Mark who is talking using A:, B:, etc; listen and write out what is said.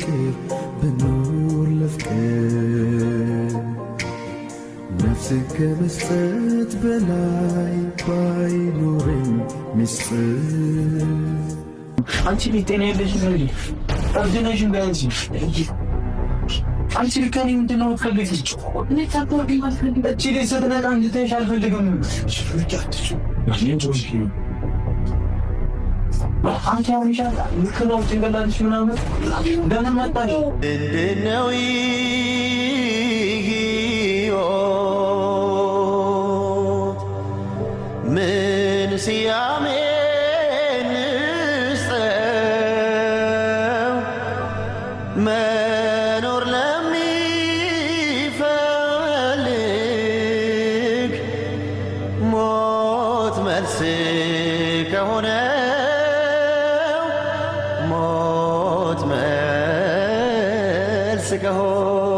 A: ፍቅር ብኖር ለፍቅር ነፍስን ከመስጠት በላይ ባይኖረኝ ሚስጥር
B: አንቺ ጤና የለሽም እንዴ? እርድነሽን ቢያንስ አንቺ ልከኔ ምንድነው የምትፈልጊው? እኔ ታቆርቢ ማልፈልግ እቺ ልጅ ስትነቃ እንድትነሽ አልፈልግም። አንቺ አሁን ይሻላል ልክ ነው ጭንቅላትሽ ምናምን ደህና መጣሽ
C: ነው ምን ስያሜ እንስጠው መኖር ለሚፈልግ ሞት መልስ ከሆነ ሞት መልስ ከሆነ